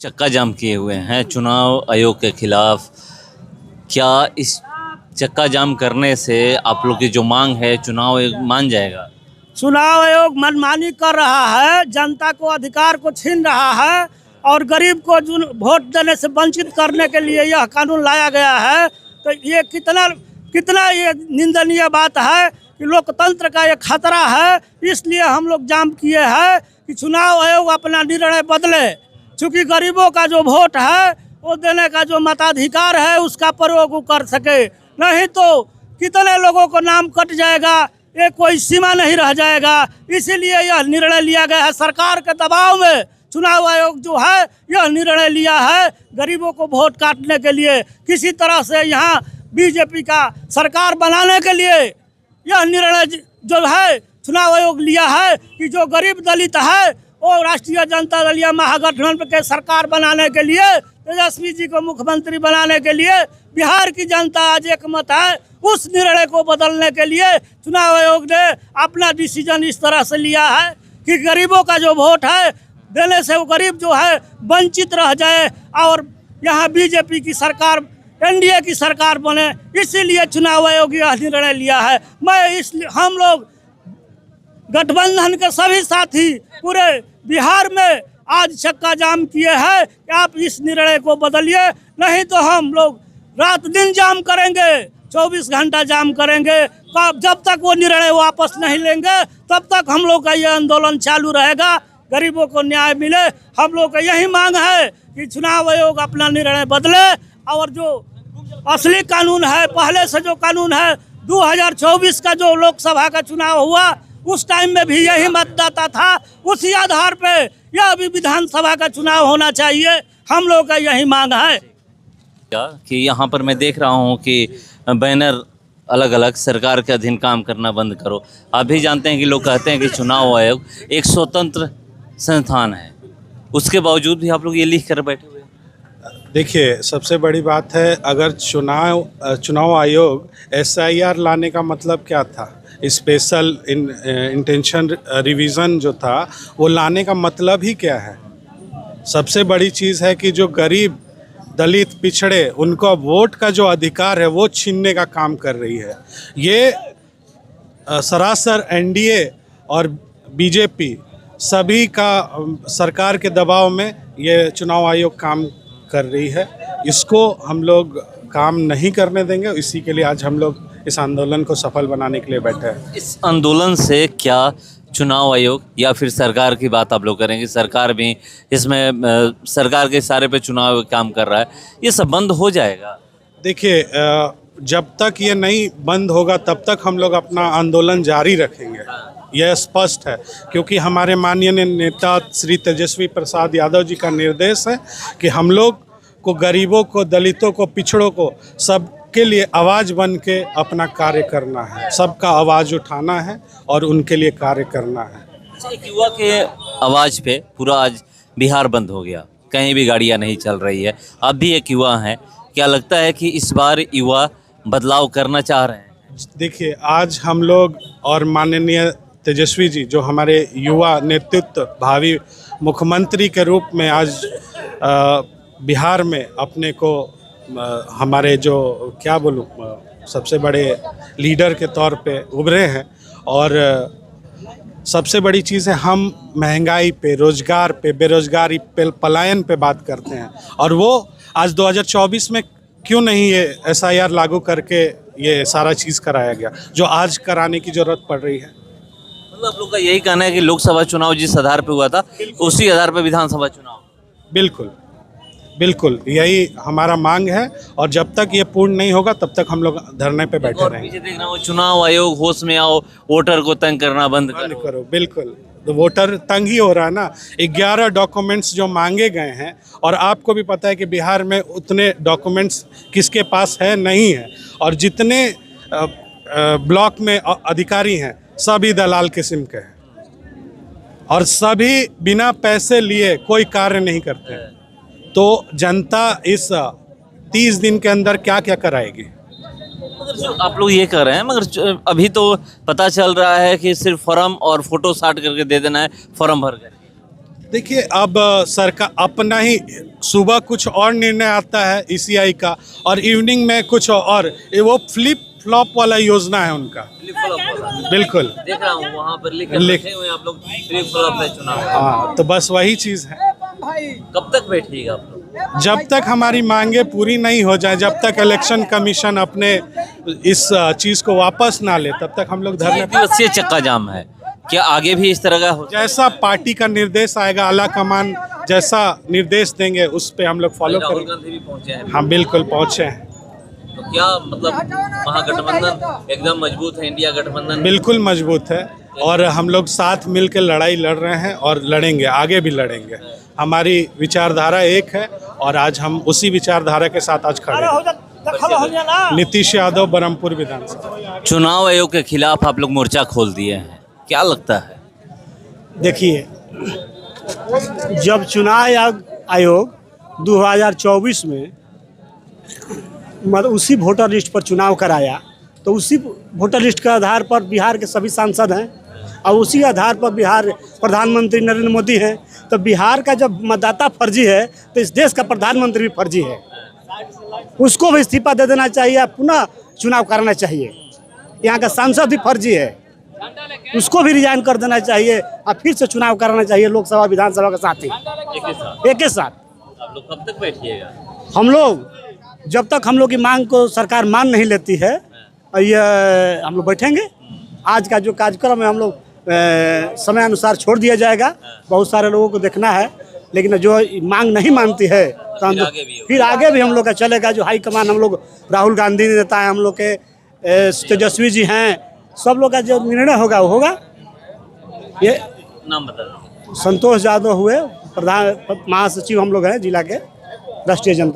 चक्का जाम किए हुए हैं चुनाव आयोग के खिलाफ। क्या इस चक्का जाम करने से आप लोग की जो मांग है चुनाव आयोग मान जाएगा? चुनाव आयोग मनमानी कर रहा है, जनता को अधिकार को छीन रहा है और गरीब को जो वोट देने से वंचित करने के लिए यह कानून लाया गया है। तो ये कितना कितना ये निंदनीय बात है कि लोकतंत्र का ये खतरा है। इसलिए हम लोग जाम किए हैं कि चुनाव आयोग अपना निर्णय बदले, क्योंकि गरीबों का जो वोट है वो देने का जो मताधिकार है उसका प्रयोग वो कर सके, नहीं तो कितने लोगों को नाम कट जाएगा, ये कोई सीमा नहीं रह जाएगा। इसीलिए यह निर्णय लिया गया है। सरकार के दबाव में चुनाव आयोग जो है यह निर्णय लिया है गरीबों को वोट काटने के लिए, किसी तरह से यहाँ बीजेपी का सरकार बनाने के लिए यह निर्णय जो है चुनाव आयोग लिया है कि जो गरीब दलित है वो राष्ट्रीय जनता दल या महागठबंधन के सरकार बनाने के लिए, तेजस्वी जी को मुख्यमंत्री बनाने के लिए बिहार की जनता आज एक मत है। उस निर्णय को बदलने के लिए चुनाव आयोग ने अपना डिसीजन इस तरह से लिया है कि गरीबों का जो वोट है देने से वो गरीब जो है वंचित रह जाए और यहाँ बीजेपी की सरकार, एनडीए की सरकार बने। इसीलिए चुनाव आयोग यह निर्णय लिया है। हम लोग गठबंधन के सभी साथी पूरे बिहार में आज चक्का जाम किए हैं कि आप इस निर्णय को बदलिए, नहीं तो हम लोग रात दिन जाम करेंगे, 24 घंटा जाम करेंगे। जब तक वो निर्णय वापस नहीं लेंगे तब तक हम लोग का ये आंदोलन चालू रहेगा। गरीबों को न्याय मिले, हम लोग का यही मांग है कि चुनाव आयोग अपना निर्णय बदले और जो असली कानून है, पहले से जो कानून है 2024 का जो लोकसभा का चुनाव हुआ उस टाइम में भी यही मतदाता था, उसी आधार पे यह भी विधानसभा का चुनाव होना चाहिए। हम लोग का यही मांग है कि यहाँ पर मैं देख रहा हूँ कि बैनर अलग अलग सरकार के अधीन काम करना बंद करो। आप भी जानते हैं कि लोग कहते हैं कि चुनाव आयोग एक स्वतंत्र संस्थान है, उसके बावजूद भी आप लोग ये लिख कर बैठे हुए हैं। देखिए, सबसे बड़ी बात है, अगर चुनाव आयोग SIR लाने का मतलब क्या था, स्पेशल इंटेंशन रिवीजन जो था वो लाने का मतलब ही क्या है। सबसे बड़ी चीज़ है कि जो गरीब दलित पिछड़े उनको वोट का जो अधिकार है वो छीनने का काम कर रही है। ये सरासर एनडीए और बीजेपी सभी का सरकार के दबाव में ये चुनाव आयोग काम कर रही है। इसको हम लोग काम नहीं करने देंगे। इसी के लिए आज हम लोग इस आंदोलन को सफल बनाने के लिए बैठे हैं। इस आंदोलन से क्या चुनाव आयोग या फिर सरकार की बात आप लोग करेंगे? सरकार भी इसमें सरकार के इशारे पे चुनाव काम कर रहा है, ये सब बंद हो जाएगा? देखिए, जब तक ये नहीं बंद होगा तब तक हम लोग अपना आंदोलन जारी रखेंगे, यह स्पष्ट है। क्योंकि हमारे माननीय नेता श्री तेजस्वी प्रसाद यादव जी का निर्देश है कि हम लोग को गरीबों को, दलितों को, पिछड़ों को सबके लिए आवाज़ बन के अपना कार्य करना है, सबका आवाज़ उठाना है और उनके लिए कार्य करना है। एक युवा के आवाज़ पे पूरा आज बिहार बंद हो गया, कहीं भी गाड़ियाँ नहीं चल रही है। आप भी एक युवा हैं, क्या लगता है कि इस बार युवा बदलाव करना चाह रहे हैं? देखिए, आज हम लोग और माननीय तेजस्वी जी जो हमारे युवा नेतृत्व, भावी मुख्यमंत्री के रूप में आज बिहार में अपने को हमारे जो क्या बोलूँ सबसे बड़े लीडर के तौर पे उभरे हैं। और सबसे बड़ी चीज़ है, हम महंगाई पे, रोजगार पे, बेरोजगारी पे, पलायन पे बात करते हैं। और वो आज 2024 में क्यों नहीं ये SIR लागू करके ये सारा चीज़ कराया गया जो आज कराने की ज़रूरत पड़ रही है। मतलब आप लोग का यही कहना है कि लोकसभा चुनाव जिस आधार पे हुआ था उसी आधार पे विधानसभा चुनाव? बिल्कुल बिल्कुल, यही हमारा मांग है। और जब तक ये पूर्ण नहीं होगा तब तक हम लोग धरने पे बैठे रहेंगे। पीछे देख रहा हूँ, चुनाव आयोग होश में आओ, वोटर को तंग करना बंद करो। बिल्कुल, तो वोटर तंग ही हो रहा है ना। 11 डॉक्यूमेंट्स जो मांगे गए हैं, और आपको भी पता है कि बिहार में उतने डॉक्यूमेंट्स किसके पास है, नहीं है। और जितने ब्लॉक में अधिकारी हैं सभी दलाल किस्म के हैं और सभी बिना पैसे लिए कोई कार्य नहीं करते हैं। तो जनता इस 30 दिन के अंदर क्या क्या कराएगी? मगर आप लोग ये कर रहे हैं, मगर अभी तो पता चल रहा है कि सिर्फ फॉर्म और फोटो साट करके दे देना है, फॉर्म भर कर। देखिए अब सरकार अपना ही सुबह कुछ और निर्णय आता है ईसीआई का और इवनिंग में कुछ और वो फ्लिप फ्लॉप वाला योजना है उनका। फ्लिप फ्लॉप वाला। बिल्कुल देख रहा हूँ वहाँ पर लिखे हुए हैं आप लोग फ्लिप फ्लॉप है चुनाव। हाँ, तो बस वही चीज़ है। कब तक बैठिएगा आप लोग? जब तक हमारी मांगे पूरी नहीं हो जाए, जब तक इलेक्शन कमीशन अपने इस चीज़ को वापस ना ले, तब तक हम लोग धरने एक दिवसीय चक्का जाम है, क्या आगे भी इस तरह का हो? जैसा पार्टी का निर्देश आएगा, आला कमान जैसा निर्देश देंगे उस पे हम लोग फॉलो राहुल करेंगे। गांधी भी पहुंचे हैं। हाँ बिल्कुल पहुँचे हैं। तो क्या मतलब महागठबंधन एकदम मजबूत है, इंडिया गठबंधन? बिल्कुल मजबूत है और हम लोग साथ मिलकर लड़ाई लड़ रहे हैं और लड़ेंगे, आगे भी लड़ेंगे। हमारी विचारधारा एक है और आज हम उसी विचारधारा के साथ आज खड़े हैं। नीतीश यादव, बरहमपुर विधानसभा। चुनाव आयोग के खिलाफ आप लोग मोर्चा खोल दिए हैं, क्या लगता है? देखिए, जब चुनाव आयोग 2024 में मतलब उसी वोटर लिस्ट पर चुनाव कराया, तो उसी वोटर लिस्ट के आधार पर बिहार के सभी सांसद हैं और उसी आधार पर बिहार प्रधानमंत्री नरेंद्र मोदी हैं। तो बिहार का जब मतदाता फर्जी है तो इस देश का प्रधानमंत्री भी फर्जी है, उसको भी इस्तीफा दे देना चाहिए, पुनः चुनाव कराना चाहिए। यहाँ का सांसद भी फर्जी है, उसको भी रिजाइन कर देना चाहिए और फिर से चुनाव कराना चाहिए लोकसभा विधानसभा के साथ ही एक ही साथ। आप लोग कब तक बैठिएगा? हम लोग जब तक हम लोग की मांग को सरकार मान नहीं लेती है, ये हम लोग बैठेंगे। आज का जो कार्यक्रम है हम लोग समय अनुसार छोड़ दिया जाएगा, बहुत सारे लोगों को देखना है, लेकिन जो मांग नहीं मानती है तो हम फिर आगे भी हम लोग का चलेगा। जो हाई कमान हम लोग, राहुल गांधी नेता है हम लोग के, तेजस्वी जी हैं, सब लोग का जो निर्णय होगा वो होगा। ये नाम बता दीजिए। संतोष यादव हुए, प्रधान महासचिव हम लोग हैं जिला के, राष्ट्रीय जनता